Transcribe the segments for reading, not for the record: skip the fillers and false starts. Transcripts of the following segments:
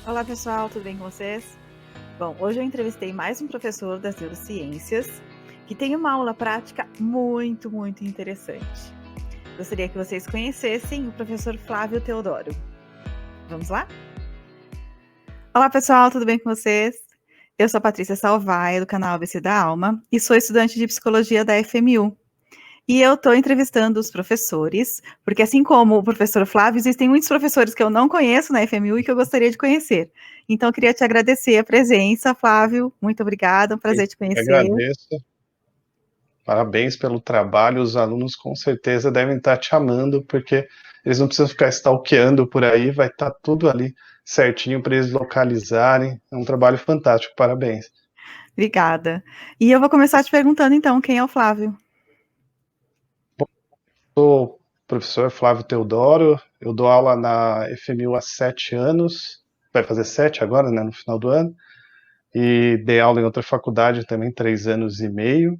Olá pessoal, tudo bem com vocês? Bom, hoje eu entrevistei mais um professor das neurociências que tem uma aula prática muito interessante. Gostaria que vocês conhecessem o professor Flávio Teodoro. Vamos lá? Olá pessoal, tudo bem com vocês? Eu sou a Patrícia Salvaia, do canal ABC da Alma, e sou estudante de psicologia da FMU. E eu estou entrevistando os professores, porque assim como o professor Flávio, existem muitos professores que eu não conheço na FMU e que eu gostaria de conhecer. Então, eu queria te agradecer a presença, Flávio. Muito obrigada, é um prazer te Eu conhecer. agradeço. Parabéns pelo trabalho. Os alunos com certeza devem estar te amando, porque eles não precisam ficar stalkeando por aí, vai estar tudo ali certinho para eles localizarem. É um trabalho fantástico, parabéns. Obrigada. E eu vou começar te perguntando, então, quem é o Flávio? Sou o professor Flávio Teodoro, eu dou aula na FMU há 7 anos, vai fazer 7 agora, né, no final do ano, e dei aula em outra faculdade também, 3 anos e meio.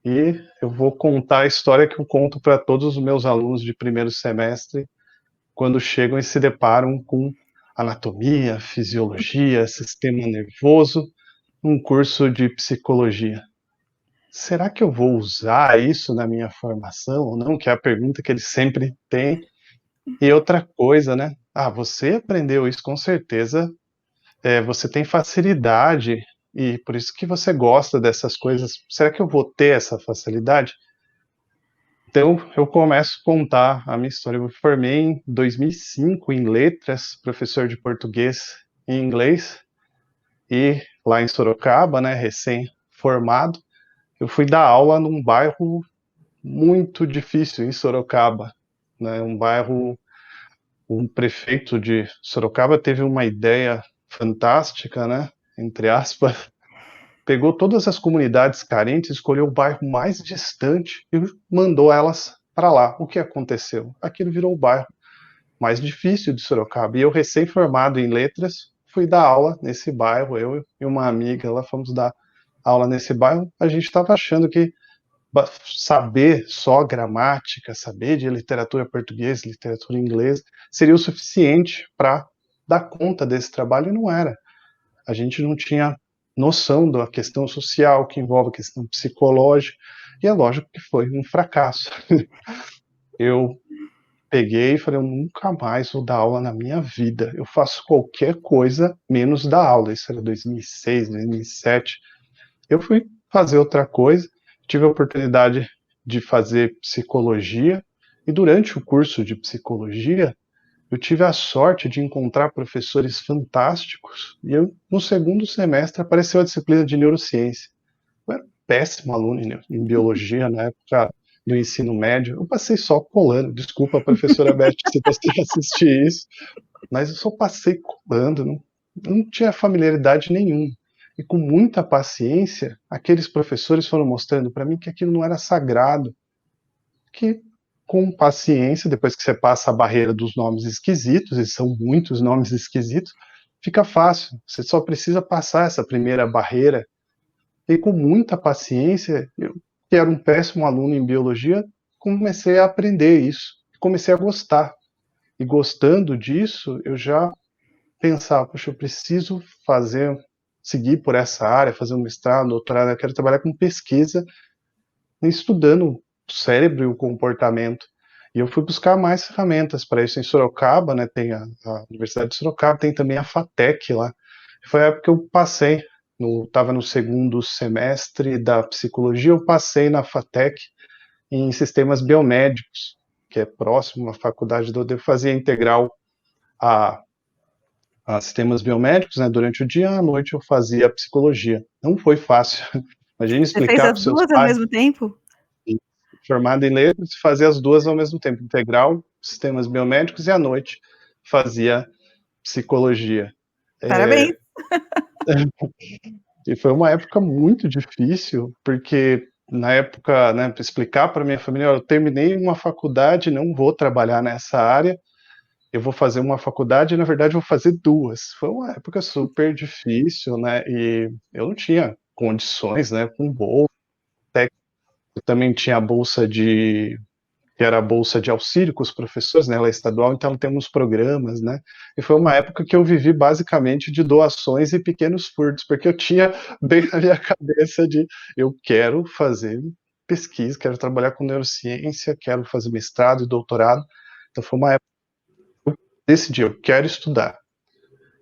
E eu vou contar a história que eu conto para todos os meus alunos de primeiro semestre quando chegam e se deparam com anatomia, fisiologia, sistema nervoso, um curso de psicologia. Será que eu vou usar isso na minha formação ou não? Que é a pergunta que eles sempre têm. E outra coisa, né? Você aprendeu isso com certeza, você tem facilidade e por isso que você gosta dessas coisas. Será que eu vou ter essa facilidade? Então, eu começo a contar a minha história. Eu me formei em 2005 em letras, professor de português e inglês, e lá em Sorocaba, né, recém-formado, eu fui dar aula num bairro muito difícil em Sorocaba, né, um bairro, o prefeito de Sorocaba teve uma ideia fantástica, né, entre aspas, pegou todas as comunidades carentes, escolheu o bairro mais distante e mandou elas para lá. O que aconteceu? Aquilo virou o bairro mais difícil de Sorocaba. E eu, recém-formado em letras, fui dar aula nesse bairro. Eu e uma amiga lá fomos dar aula nesse bairro. A gente estava achando que saber só gramática, saber de literatura portuguesa, literatura inglesa, seria o suficiente para dar conta desse trabalho, e não era. A gente não tinha noção da questão social que envolve a questão psicológica, e é lógico que foi um fracasso. Eu peguei e falei, eu nunca mais vou dar aula na minha vida, eu faço qualquer coisa menos dar aula. Isso era 2006, 2007. Eu fui fazer outra coisa, tive a oportunidade de fazer psicologia, e durante o curso de psicologia, eu tive a sorte de encontrar professores fantásticos, e no segundo semestre apareceu a disciplina de neurociência. Eu era um péssimo aluno em biologia na época do ensino médio, eu passei só colando, desculpa, professora Beth, se você assistir isso, mas eu só passei colando, não tinha familiaridade nenhuma. E com muita paciência, aqueles professores foram mostrando para mim que aquilo não era sagrado, que com paciência, depois que você passa a barreira dos nomes esquisitos, e são muitos nomes esquisitos, fica fácil. Você só precisa passar essa primeira barreira. E com muita paciência, eu, que era um péssimo aluno em biologia, comecei a aprender isso. Comecei a gostar. E gostando disso, eu já pensava, poxa, eu preciso seguir por essa área, fazer um mestrado, doutorado, eu quero trabalhar com pesquisa, estudando o cérebro e o comportamento. E eu fui buscar mais ferramentas para isso em Sorocaba, né? Tem a Universidade de Sorocaba, tem também a FATEC lá. Foi a época que eu passei, estava no segundo semestre da psicologia, eu passei na FATEC em sistemas biomédicos, que é próximo à faculdade eu fazia integral a, a sistemas biomédicos, né? Durante o dia, à noite eu fazia psicologia. Não foi fácil. Imagina Você fez explicar para as os seus duas ao pais, mesmo tempo? formado em letras, fazia as duas ao mesmo tempo, integral, sistemas biomédicos, e à noite fazia psicologia. Parabéns! E foi uma época muito difícil, porque na época, né, para explicar para minha família, eu terminei uma faculdade, não vou trabalhar nessa área, eu vou fazer uma faculdade e na verdade vou fazer duas. Foi uma época super difícil, né, e eu não tinha condições, né, com bolsa, eu também tinha a bolsa de que era a bolsa de auxílio com os professores, né? Ela é estadual, então temos programas, né? E foi uma época que eu vivi basicamente de doações e pequenos furtos, porque eu tinha bem na minha cabeça de eu quero fazer pesquisa, quero trabalhar com neurociência, quero fazer mestrado e doutorado. Então foi uma época que eu decidi, eu quero estudar.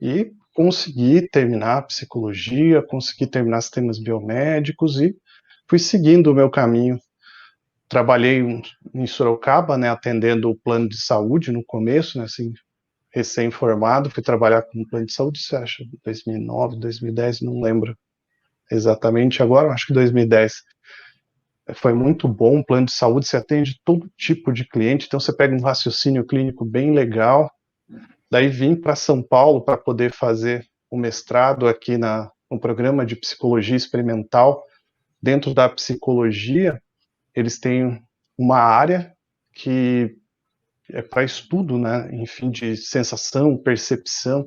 E consegui terminar psicologia, consegui terminar sistemas biomédicos e fui seguindo o meu caminho. Trabalhei em Sorocaba, né, atendendo o plano de saúde no começo, né, assim, recém-formado, fui trabalhar com o plano de saúde, você acha, 2009, 2010, não lembro exatamente agora, acho que 2010. Foi muito bom, o plano de saúde, você atende todo tipo de cliente, então você pega um raciocínio clínico bem legal. Daí vim para São Paulo para poder fazer o mestrado aqui no programa de psicologia experimental. Dentro da psicologia, eles têm uma área que é para estudo, né, enfim, de sensação, percepção.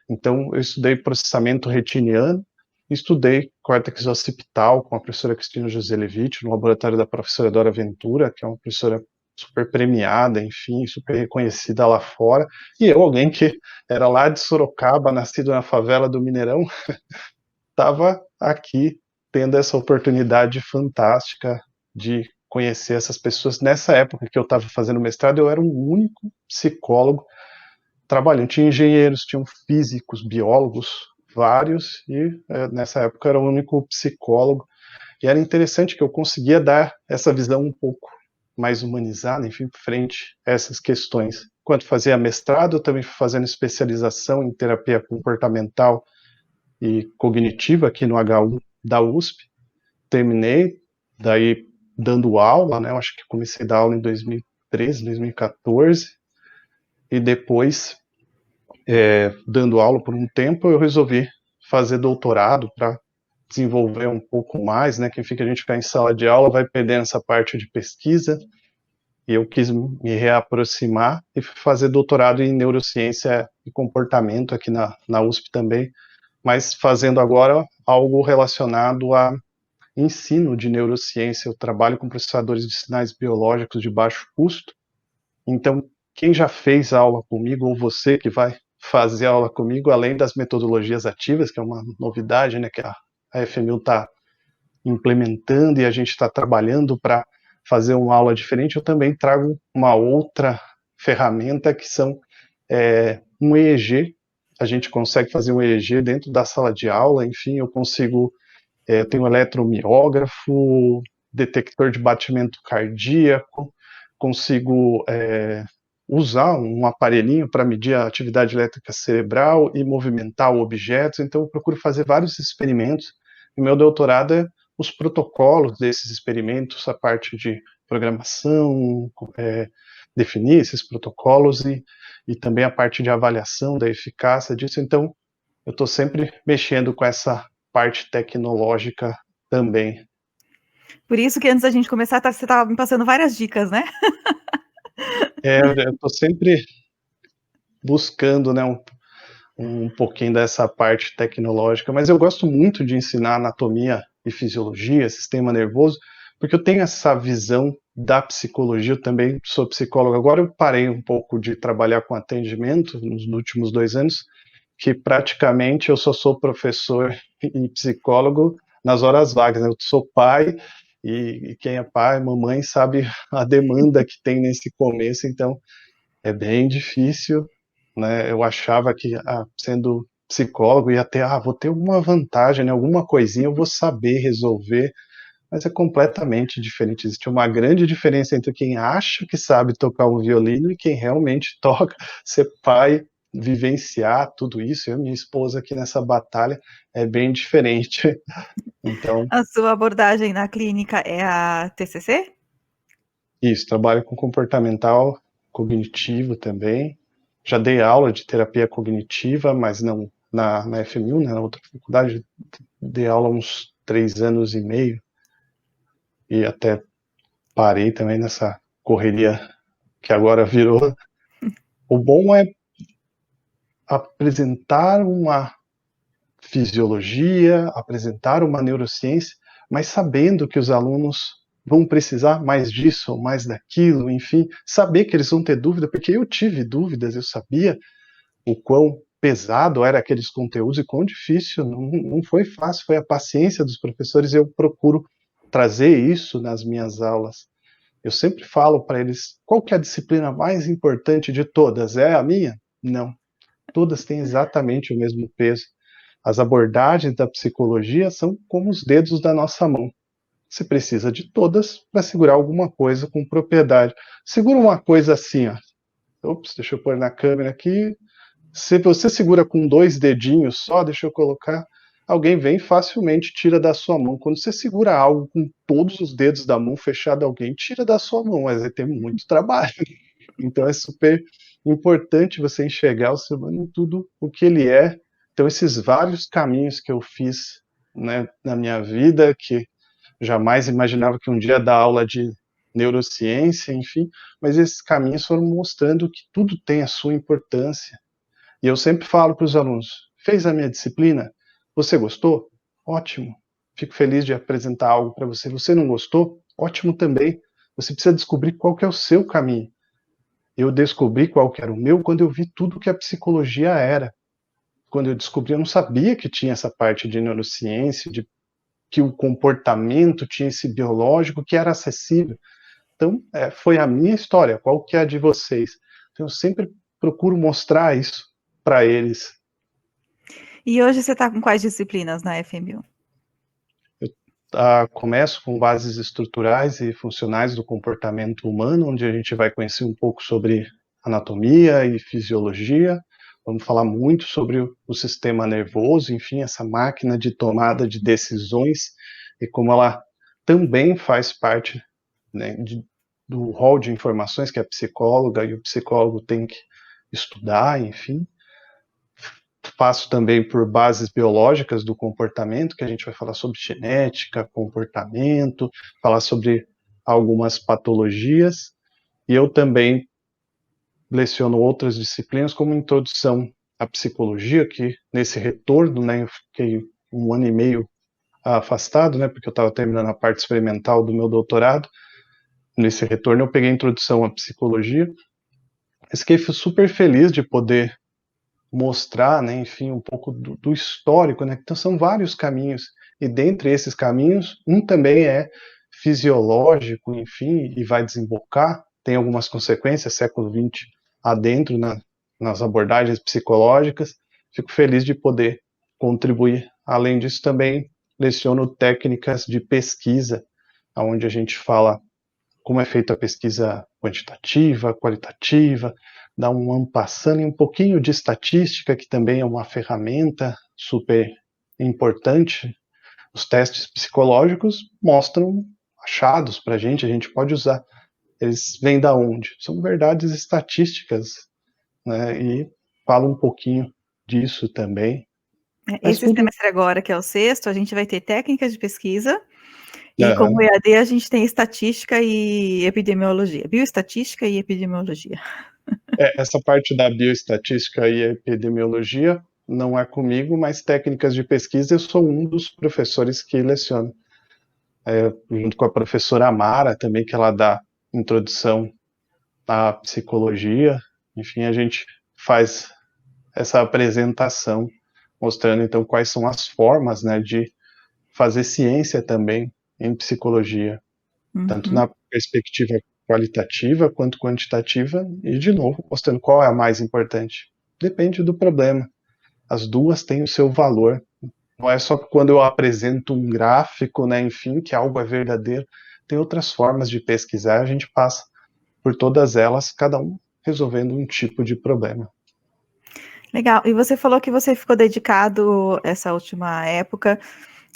Então, eu estudei processamento retiniano, estudei córtex occipital com a professora Cristina Joselevich, no laboratório da professora Dora Ventura, que é uma professora super premiada, enfim, super reconhecida lá fora, e eu, alguém que era lá de Sorocaba, nascido na favela do Mineirão, estava aqui tendo essa oportunidade fantástica de conhecer essas pessoas. Nessa época que eu estava fazendo mestrado, eu era o único psicólogo trabalhando. Tinha engenheiros, tinham físicos, biólogos, vários, e nessa época eu era o único psicólogo. E era interessante que eu conseguia dar essa visão um pouco mais humanizada, enfim, frente a essas questões. Enquanto fazia mestrado, eu também fui fazendo especialização em terapia comportamental e cognitiva aqui no HU da USP. Terminei, daí dando aula, né? Eu acho que comecei a dar aula em 2013, 2014, e depois, dando aula por um tempo, eu resolvi fazer doutorado para desenvolver um pouco mais, né? Que fica a gente ficar em sala de aula vai perdendo essa parte de pesquisa, e eu quis me reaproximar e fazer doutorado em neurociência e comportamento aqui na USP também, mas fazendo agora algo relacionado a ensino de neurociência. Eu trabalho com processadores de sinais biológicos de baixo custo. Então, quem já fez aula comigo, ou você que vai fazer aula comigo, além das metodologias ativas, que é uma novidade, né, que a FMU está implementando e a gente está trabalhando para fazer uma aula diferente, eu também trago uma outra ferramenta que são um EEG. A gente consegue fazer um EEG dentro da sala de aula, enfim, eu consigo tem um eletromiógrafo, detector de batimento cardíaco, consigo usar um aparelhinho para medir a atividade elétrica cerebral e movimentar objetos, então eu procuro fazer vários experimentos, e meu doutorado é os protocolos desses experimentos, a parte de programação, definir esses protocolos e também a parte de avaliação da eficácia disso, então eu estou sempre mexendo com essa parte tecnológica também. Por isso que antes da gente começar, você estava me passando várias dicas, né? Eu estou sempre buscando, né, um pouquinho dessa parte tecnológica, mas eu gosto muito de ensinar anatomia e fisiologia, sistema nervoso, porque eu tenho essa visão da psicologia, eu também sou psicólogo. Agora eu parei um pouco de trabalhar com atendimento nos últimos 2 anos, que praticamente eu só sou professor e psicólogo nas horas vagas, né? Eu sou pai e quem é pai, mamãe, sabe a demanda que tem nesse começo, então é bem difícil, né? Eu achava que sendo psicólogo ia ter, vou ter alguma vantagem, né? Alguma coisinha eu vou saber resolver, mas é completamente diferente. Existe uma grande diferença entre quem acha que sabe tocar um violino e quem realmente toca. Ser pai, vivenciar tudo isso, eu e minha esposa aqui nessa batalha, é bem diferente. Então, A sua abordagem na clínica é a TCC? isso, trabalho com comportamental cognitivo também. Já dei aula de terapia cognitiva, mas não na FMU, né, na outra faculdade, dei aula há uns 3 anos e meio, e até parei também nessa correria que agora virou. O bom é apresentar uma fisiologia, apresentar uma neurociência, mas sabendo que os alunos vão precisar mais disso ou mais daquilo, enfim, saber que eles vão ter dúvida, porque eu tive dúvidas, eu sabia o quão pesado era aqueles conteúdos e quão difícil, não foi fácil, foi a paciência dos professores, e eu procuro trazer isso nas minhas aulas. Eu sempre falo para eles, qual que é a disciplina mais importante de todas? É a minha? Não. Todas têm exatamente o mesmo peso. As abordagens da psicologia são como os dedos da nossa mão. Você precisa de todas para segurar alguma coisa com propriedade. Segura uma coisa assim, ó. Ops, deixa eu pôr na câmera aqui. Se você segura com 2 dedinhos só, deixa eu colocar, alguém vem e facilmente tira da sua mão. Quando você segura algo com todos os dedos da mão fechado, alguém tira da sua mão, mas vai ter muito trabalho. Então é super importante você enxergar o ser humano em tudo o que ele é. Então esses vários caminhos que eu fiz, né, na minha vida, que jamais imaginava que um dia dar aula de neurociência, enfim, mas esses caminhos foram mostrando que tudo tem a sua importância. E eu sempre falo para os alunos, fez a minha disciplina? Você gostou? Ótimo. Fico feliz de apresentar algo para você. Você não gostou? Ótimo também. Você precisa descobrir qual que é o seu caminho. Eu descobri qual que era o meu quando eu vi tudo que a psicologia era. Quando eu descobri, eu não sabia que tinha essa parte de neurociência, de que o comportamento tinha esse biológico que era acessível. Então, foi a minha história, qual que é a de vocês? Então, eu sempre procuro mostrar isso para eles. E hoje você está com quais disciplinas na FMU? Eu começo com bases estruturais e funcionais do comportamento humano, onde a gente vai conhecer um pouco sobre anatomia e fisiologia. Vamos falar muito sobre o sistema nervoso, enfim, essa máquina de tomada de decisões e como ela também faz parte, né, do rol de informações que a psicóloga e o psicólogo tem que estudar, enfim. Passo também por bases biológicas do comportamento, que a gente vai falar sobre genética, comportamento, falar sobre algumas patologias, e eu também leciono outras disciplinas, como introdução à psicologia, que nesse retorno, né, eu fiquei 1 ano e meio afastado, né, porque eu estava terminando a parte experimental do meu doutorado. Nesse retorno eu peguei a introdução à psicologia, mas fiquei super feliz de poder mostrar, né, enfim, um pouco do histórico, né? Então são vários caminhos, e dentre esses caminhos, um também é fisiológico, enfim, e vai desembocar, tem algumas consequências, século XX adentro nas abordagens psicológicas. Fico feliz de poder contribuir. Além disso, também leciono técnicas de pesquisa, onde a gente fala como é feita a pesquisa quantitativa, qualitativa, dá um ampassando e um pouquinho de estatística, que também é uma ferramenta super importante. Os testes psicológicos mostram achados para a gente pode usar. Eles vêm da onde? São verdades estatísticas, né? E falo um pouquinho disso também. Mas Esse tudo. semestre agora, que é o sexto, a gente vai ter técnicas de pesquisa, e como Uhum. EAD a gente tem estatística e epidemiologia, bioestatística e epidemiologia. Essa parte da bioestatística e epidemiologia não é comigo, mas técnicas de pesquisa eu sou um dos professores que leciono. Junto com a professora Amara também, que ela dá introdução à psicologia. Enfim, a gente faz essa apresentação, mostrando então quais são as formas, né, de fazer ciência também em psicologia, tanto na perspectiva qualitativa quanto quantitativa, e de novo mostrando qual é a mais importante. Depende do problema. As duas têm o seu valor. Não é só quando eu apresento um gráfico, né, enfim, que algo é verdadeiro. Tem outras formas de pesquisar, a gente passa por todas elas, cada um resolvendo um tipo de problema. Legal. E você falou que você ficou dedicado essa última época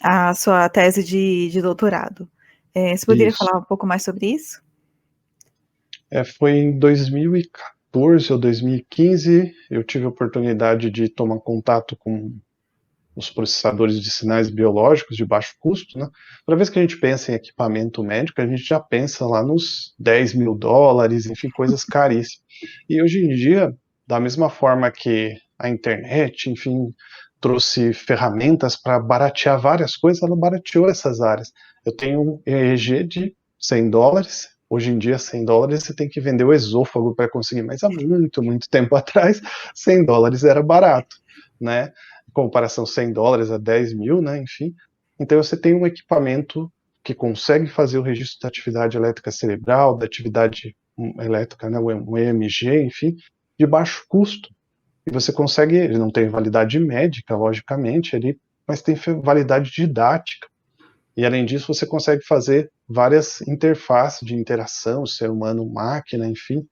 à sua tese de doutorado. Você poderia Isso. falar um pouco mais sobre isso? Foi em 2014 ou 2015, eu tive a oportunidade de tomar contato com os processadores de sinais biológicos de baixo custo, né? Toda vez que a gente pensa em equipamento médico, a gente já pensa lá nos $10.000, enfim, coisas caríssimas. E hoje em dia, da mesma forma que a internet, enfim, trouxe ferramentas para baratear várias coisas, ela barateou essas áreas. Eu tenho um EEG de US$ 100. Hoje em dia, US$ 100 você tem que vender o esôfago para conseguir, mas há muito, muito tempo atrás, US$ 100 era barato, né? Em comparação, US$ 100 a 10 mil, né? Enfim. Então você tem um equipamento que consegue fazer o registro da atividade elétrica cerebral, da atividade elétrica, né? Um EMG, enfim, de baixo custo. E você consegue, ele não tem validade médica, logicamente, mas tem validade didática. E além disso, você consegue fazer várias interfaces de interação, ser humano-máquina, enfim,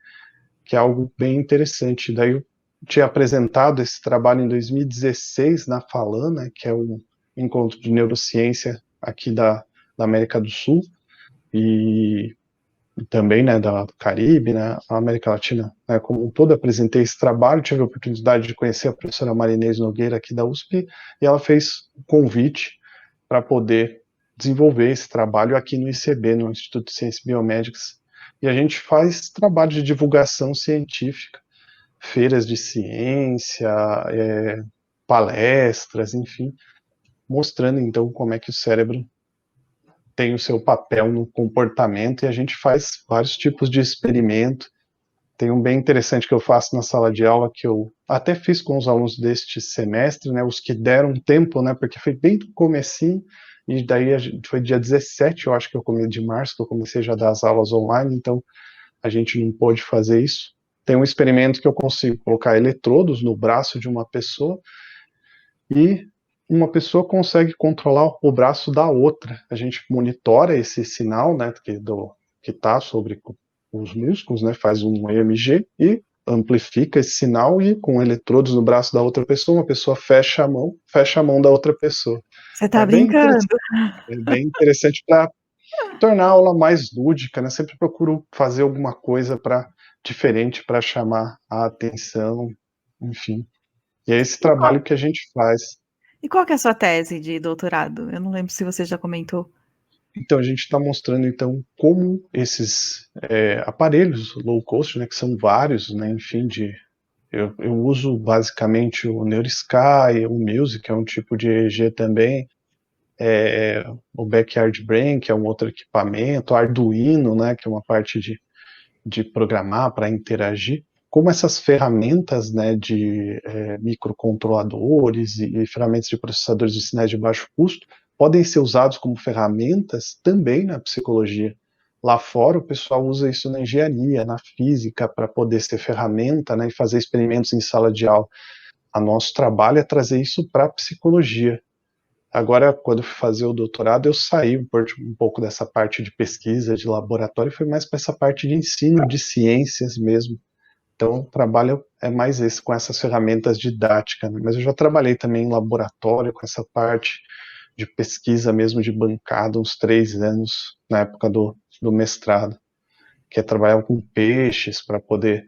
que é algo bem interessante. Daí eu tinha apresentado esse trabalho em 2016 na FALAN, né, que é um encontro de neurociência aqui da América do Sul, e também, né, do Caribe, né, a América Latina, né, como um todo. Apresentei esse trabalho, tive a oportunidade de conhecer a professora Marinês Nogueira aqui da USP, e ela fez um convite para poder desenvolver esse trabalho aqui no ICB, no Instituto de Ciências Biomédicas, e a gente faz trabalho de divulgação científica, feiras de ciência, palestras, enfim, mostrando então como é que o cérebro tem o seu papel no comportamento, e a gente faz vários tipos de experimento. Tem um bem interessante que eu faço na sala de aula, que eu até fiz com os alunos deste semestre, né, os que deram tempo, né, porque foi bem do comecinho, e daí foi dia 17, eu acho que de março, que eu comecei já a dar as aulas online, então a gente não pôde fazer isso. Tem um experimento que eu consigo colocar eletrodos no braço de uma pessoa, e uma pessoa consegue controlar o braço da outra. A gente monitora esse sinal, né, que está sobre os músculos, né, faz um EMG e amplifica esse sinal, e com eletrodos no braço da outra pessoa, uma pessoa fecha a mão da outra pessoa. Você tá brincando? É bem interessante para tornar a aula mais lúdica, né? Sempre procuro fazer alguma coisa diferente para chamar a atenção, enfim. E é esse E qual, trabalho que a gente faz. e qual que é a sua tese de doutorado? Eu não lembro se você já comentou. Então, a gente está mostrando, então, como esses aparelhos low cost, né, que são vários, né, enfim, eu uso basicamente o NeuroSky, o Music, que é um tipo de EEG também, o Backyard Brain, que é um outro equipamento, o Arduino, né, que é uma parte de programar para interagir, como essas ferramentas, né, de microcontroladores e ferramentas de processadores de sinais de baixo custo podem ser usados como ferramentas também na psicologia. Lá fora o pessoal usa isso na engenharia, na física, para poder ser ferramenta, né, e fazer experimentos em sala de aula. O nosso trabalho é trazer isso para a psicologia. Agora, quando eu fui fazer o doutorado, eu saí um pouco dessa parte de pesquisa, de laboratório, e fui mais para essa parte de ensino de ciências mesmo. Então, o trabalho é mais esse, com essas ferramentas didáticas, né? Mas eu já trabalhei também em laboratório, com essa parte de pesquisa mesmo, de bancada, uns 3 anos, na época do mestrado, que é trabalhar com peixes para poder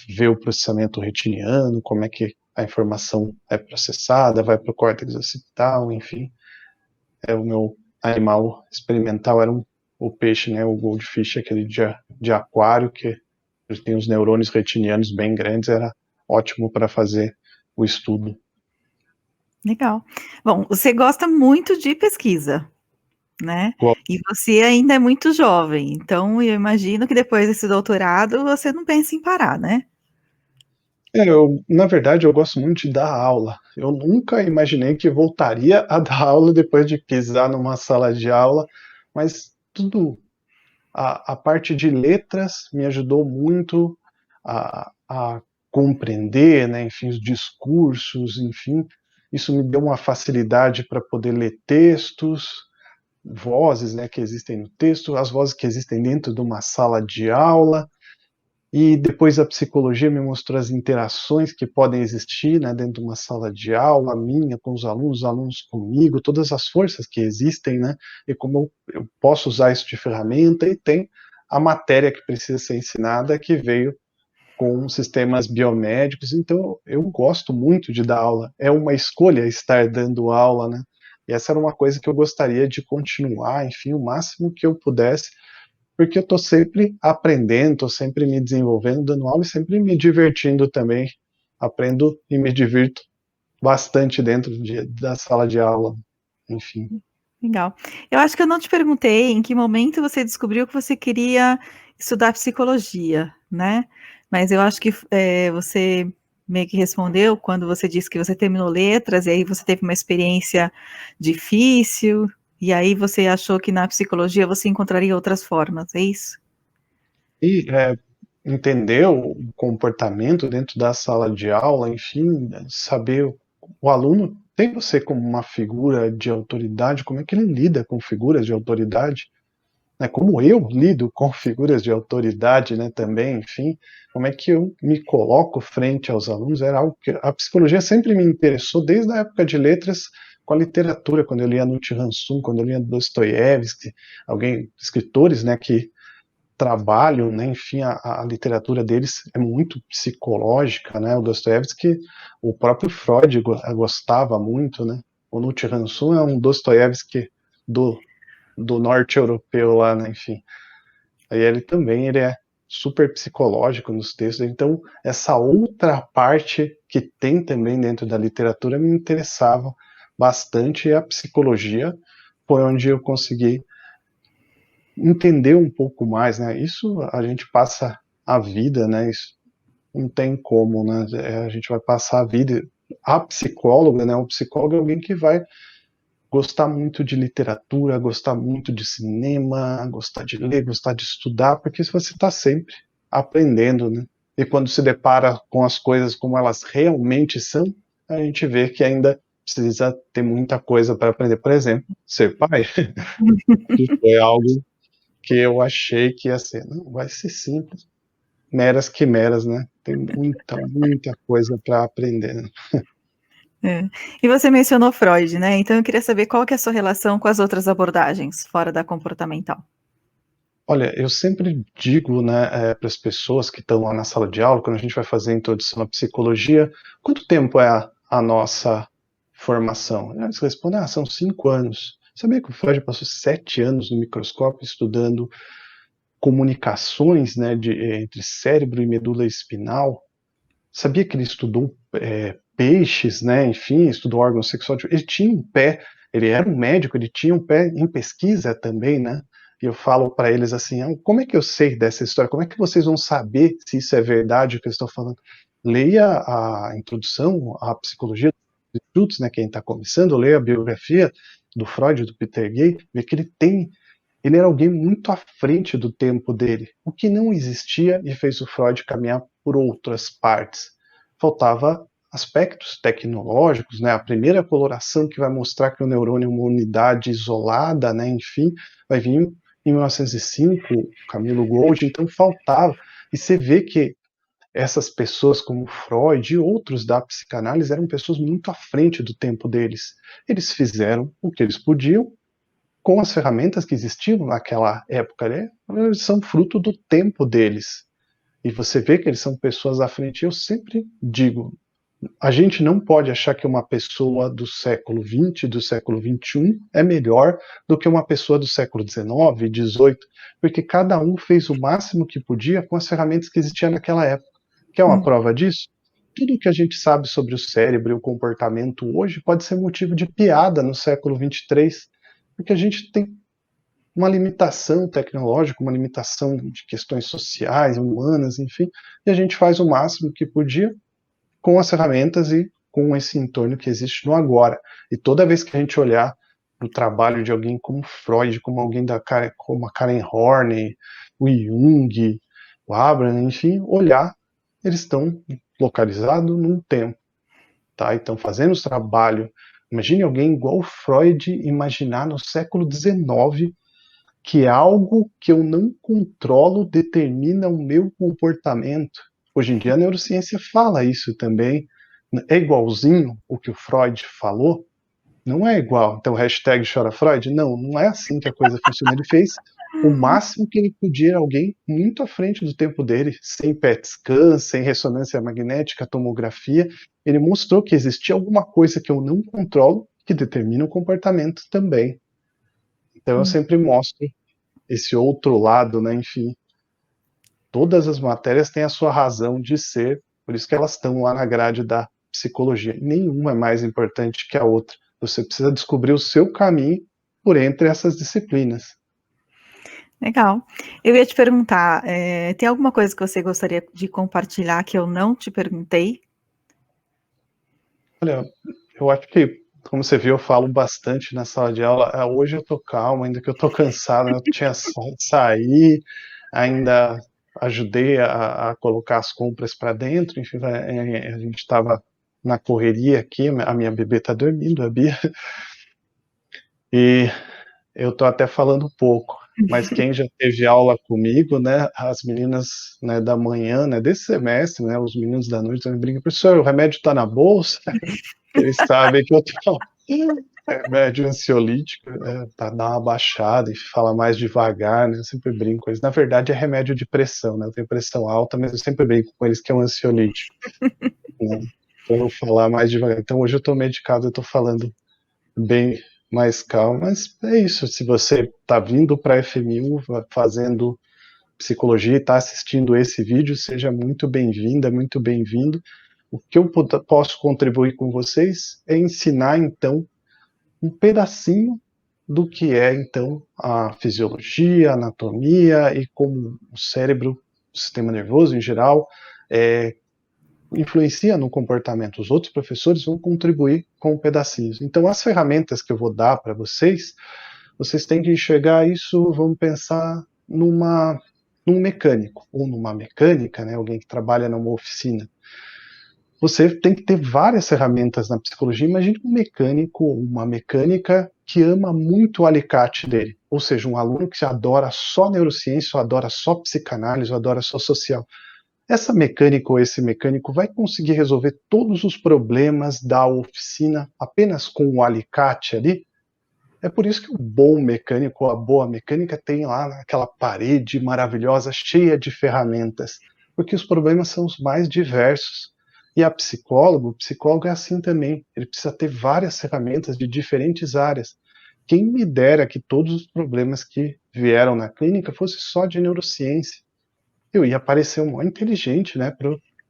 ver o processamento retiniano, como é que a informação é processada, vai para o córtex occipital, enfim. O meu animal experimental era o peixe, né, o goldfish, aquele de aquário, que ele tem os neurônios retinianos bem grandes, era ótimo para fazer o estudo. Legal. Bom, você gosta muito de pesquisa, né? E você ainda é muito jovem, então eu imagino que depois desse doutorado você não pensa em parar, né? Na verdade, eu gosto muito de dar aula. Eu nunca imaginei que voltaria a dar aula depois de pisar numa sala de aula, mas a parte de letras me ajudou muito a compreender, né, enfim, os discursos, enfim. Isso me deu uma facilidade para poder ler textos, vozes, né, que existem no texto, as vozes que existem dentro de uma sala de aula. E depois a psicologia me mostrou as interações que podem existir, né, dentro de uma sala de aula, minha com os alunos comigo, todas as forças que existem, né, e como eu posso usar isso de ferramenta. E tem a matéria que precisa ser ensinada, que veio com sistemas biomédicos. Então eu gosto muito de dar aula, é uma escolha estar dando aula, né, e essa era uma coisa que eu gostaria de continuar, enfim, o máximo que eu pudesse, porque eu estou sempre aprendendo, estou sempre me desenvolvendo, dando aula e sempre me divertindo também. Aprendo e me divirto bastante dentro da sala de aula, enfim. Legal. Eu acho que eu não te perguntei em que momento você descobriu que você queria estudar psicologia, né? Mas eu acho que você meio que respondeu quando você disse que você terminou letras e aí você teve uma experiência difícil e aí você achou que na psicologia você encontraria outras formas, é isso? E entender o comportamento dentro da sala de aula, enfim, saber o aluno tem você como uma figura de autoridade, como é que ele lida com figuras de autoridade, né? Como eu lido com figuras de autoridade, né, também, enfim, como é que eu me coloco frente aos alunos, era algo que a psicologia sempre me interessou desde a época de letras, com a literatura, quando eu lia Nietzsche, Hansum, quando eu lia Dostoiévski, escritores, né, que trabalham, né, enfim, a literatura deles é muito psicológica, né, o Dostoiévski, o próprio Freud gostava muito, né, o Nietzsche Hansum é um Dostoiévski do, do norte europeu lá, né, enfim, aí ele é super psicológico nos textos, então essa outra parte que tem também dentro da literatura me interessava bastante, e a psicologia foi onde eu consegui entender um pouco mais, né? Isso a gente passa a vida, né? Isso não tem como, né? A gente vai passar a vida. A psicóloga, né? O psicólogo é alguém que vai gostar muito de literatura, gostar muito de cinema, gostar de ler, gostar de estudar, porque você está sempre aprendendo, né? E quando se depara com as coisas como elas realmente são, a gente vê que ainda precisa ter muita coisa para aprender. Por exemplo, ser pai, que foi algo que eu achei que ia ser. Não, vai ser simples. Meras quimeras, né? Tem muita coisa para aprender. Né? É. E você mencionou Freud, né? Então eu queria saber qual que é a sua relação com as outras abordagens fora da comportamental. Olha, eu sempre digo, né, para as pessoas que estão lá na sala de aula, quando a gente vai fazer a introdução à psicologia, quanto tempo é a nossa formação? Eles respondem, são 5 anos. Sabia que o Freud passou 7 anos no microscópio estudando comunicações, né, entre cérebro e medula espinal? Sabia que ele estudou peixes, né? Enfim, estudou órgãos sexuais. Ele tinha um pé, ele era um médico, ele tinha um pé em pesquisa também, né? E eu falo para eles assim: como é que eu sei dessa história? Como é que vocês vão saber se isso é verdade o que eu estou falando? Leia a introdução à psicologia dos estudos, né? Quem está começando, leia a biografia do Freud, do Peter Gay, vê que ele era alguém muito à frente do tempo dele, o que não existia e fez o Freud caminhar por outras partes. Faltava aspectos tecnológicos, né? A primeira coloração que vai mostrar que o neurônio é uma unidade isolada, né? Enfim, vai vir em 1905, Camilo Gold, então faltava. E você vê que essas pessoas como Freud e outros da psicanálise eram pessoas muito à frente do tempo deles. Eles fizeram o que eles podiam com as ferramentas que existiam naquela época, né? Eles são fruto do tempo deles. E você vê que eles são pessoas à frente. Eu sempre digo, a gente não pode achar que uma pessoa do século XX, do século XXI, é melhor do que uma pessoa do século XIX, XVIII, porque cada um fez o máximo que podia com as ferramentas que existiam naquela época. Quer uma prova disso? Tudo que a gente sabe sobre o cérebro e o comportamento hoje pode ser motivo de piada no século XXIII, porque a gente tem uma limitação tecnológica, uma limitação de questões sociais, humanas, enfim, e a gente faz o máximo que podia com as ferramentas e com esse entorno que existe no agora. E toda vez que a gente olhar para o trabalho de alguém como Freud, como alguém como a Karen Horney, o Jung, o Abraham, enfim, olhar, eles estão localizados num tempo, tá? Então, fazendo os trabalhos, imagine alguém igual Freud imaginar no século XIX que algo que eu não controlo determina o meu comportamento. Hoje em dia a neurociência fala isso também. É igualzinho o que o Freud falou? Não é igual. Então, hashtag chora Freud? Não, não é assim que a coisa funciona. Ele fez o máximo que ele podia, alguém muito à frente do tempo dele, sem PET scan, sem ressonância magnética, tomografia. Ele mostrou que existia alguma coisa que eu não controlo que determina o comportamento também. Então, eu sempre mostro esse outro lado, né? Enfim, todas as matérias têm a sua razão de ser, por isso que elas estão lá na grade da psicologia. Nenhuma é mais importante que a outra. Você precisa descobrir o seu caminho por entre essas disciplinas. Legal. Eu ia te perguntar, tem alguma coisa que você gostaria de compartilhar que eu não te perguntei? Olha, eu acho que, como você viu, eu falo bastante na sala de aula. Hoje eu tô calmo, ainda que eu tô cansado, né? Eu tinha sair, ainda ajudei a colocar as compras para dentro, enfim, a gente estava na correria aqui, a minha bebê tá dormindo, a Bia, e eu tô até falando pouco, mas quem já teve aula comigo, né, as meninas, né, da manhã, né, desse semestre, né, os meninos da noite, me brincam, professor, o remédio tá na bolsa? Eles sabem que eu tô remédio ansiolítico, para dar uma baixada e falar mais devagar, né, eu sempre brinco com eles. Na verdade é remédio de pressão, né, eu tenho pressão alta, mas eu sempre brinco com eles que é um ansiolítico, né, para eu falar mais devagar. Então hoje eu tô medicado, eu tô falando bem mais calmo, mas é isso, se você tá vindo para a FMU fazendo psicologia e está assistindo esse vídeo, seja muito bem-vinda, muito bem-vindo. O que eu posso contribuir com vocês é ensinar, então, um pedacinho do que é, então, a fisiologia, a anatomia e como o cérebro, o sistema nervoso em geral, influencia no comportamento. Os outros professores vão contribuir com pedacinhos. Então, as ferramentas que eu vou dar para vocês, vocês têm que enxergar isso, vamos pensar num mecânico, ou numa mecânica, né, alguém que trabalha numa oficina. Você tem que ter várias ferramentas na psicologia. Imagine um mecânico, uma mecânica que ama muito o alicate dele. Ou seja, um aluno que adora só neurociência, ou adora só psicanálise, ou adora só social. Essa mecânica ou esse mecânico vai conseguir resolver todos os problemas da oficina apenas com o alicate ali? É por isso que o bom mecânico ou a boa mecânica tem lá aquela parede maravilhosa, cheia de ferramentas, porque os problemas são os mais diversos. E o psicólogo é assim também, ele precisa ter várias ferramentas de diferentes áreas. Quem me dera que todos os problemas que vieram na clínica fossem só de neurociência. Eu ia parecer um maior inteligente, né,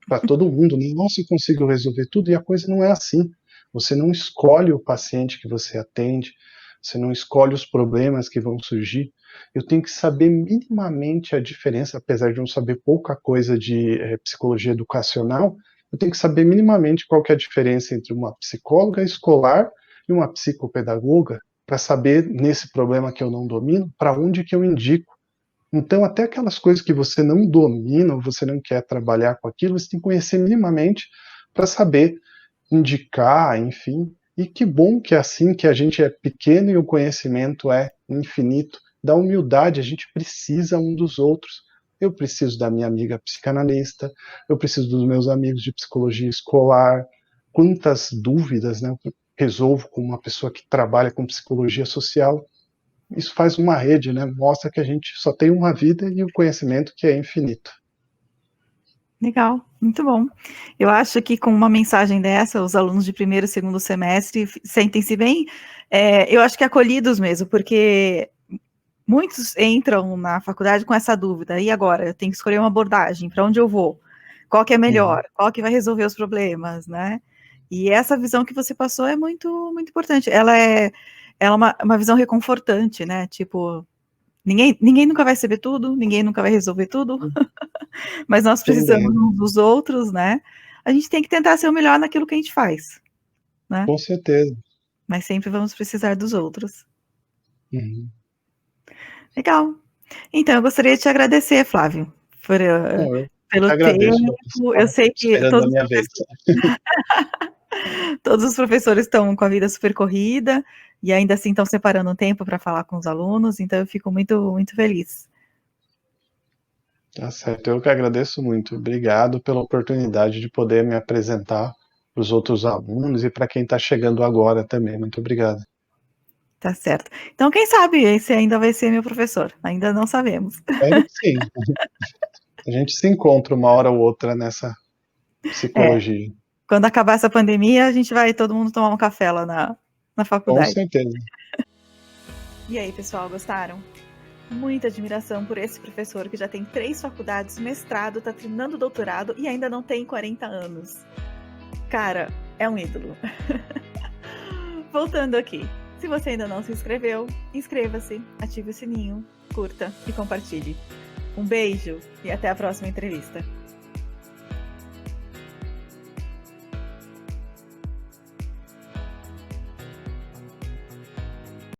para todo mundo. Nossa, eu consigo resolver tudo, e a coisa não é assim. Você não escolhe o paciente que você atende, você não escolhe os problemas que vão surgir. Eu tenho que saber minimamente a diferença, apesar de não saber pouca coisa de psicologia educacional, eu tenho que saber minimamente qual que é a diferença entre uma psicóloga escolar e uma psicopedagoga, para saber, nesse problema que eu não domino, para onde que eu indico. Então, até aquelas coisas que você não domina, ou você não quer trabalhar com aquilo, você tem que conhecer minimamente para saber indicar, enfim. E que bom que é assim, que a gente é pequeno e o conhecimento é infinito. Da humildade, a gente precisa um dos outros. Eu preciso da minha amiga psicanalista, eu preciso dos meus amigos de psicologia escolar. Quantas dúvidas, né, eu resolvo com uma pessoa que trabalha com psicologia social. Isso faz uma rede, né? Mostra que a gente só tem uma vida e o conhecimento que é infinito. Legal, muito bom. Eu acho que com uma mensagem dessa, os alunos de primeiro e segundo semestre sentem-se bem, eu acho que acolhidos mesmo, porque muitos entram na faculdade com essa dúvida, e agora? Eu tenho que escolher uma abordagem, para onde eu vou? Qual que é melhor? Qual que vai resolver os problemas, né? E essa visão que você passou é muito, muito importante. Ela é uma visão reconfortante, né? Tipo, ninguém nunca vai saber tudo, ninguém nunca vai resolver tudo, mas nós precisamos uns dos outros, né? A gente tem que tentar ser o melhor naquilo que a gente faz, né? Com certeza. Mas sempre vamos precisar dos outros. Uhum. Legal. Então, eu gostaria de te agradecer, Flávio, pelo Agradeço. tempo. Eu sei que Esperando a minha vez. todos os professores estão com a vida super corrida e ainda assim estão separando um tempo para falar com os alunos, então eu fico muito, muito feliz. Tá certo, eu que agradeço muito. Obrigado pela oportunidade de poder me apresentar para os outros alunos e para quem está chegando agora também. Muito obrigado. Tá certo. Então, quem sabe esse ainda vai ser meu professor. Ainda não sabemos. Espero que sim. A gente se encontra uma hora ou outra nessa psicologia. Quando acabar essa pandemia, a gente vai todo mundo tomar um café lá na faculdade. Com certeza. E aí, pessoal, gostaram? Muita admiração por esse professor que já tem 3 faculdades, mestrado, tá terminando doutorado e ainda não tem 40 anos. Cara, é um ídolo. Voltando aqui. Se você ainda não se inscreveu, inscreva-se, ative o sininho, curta e compartilhe. Um beijo e até a próxima entrevista.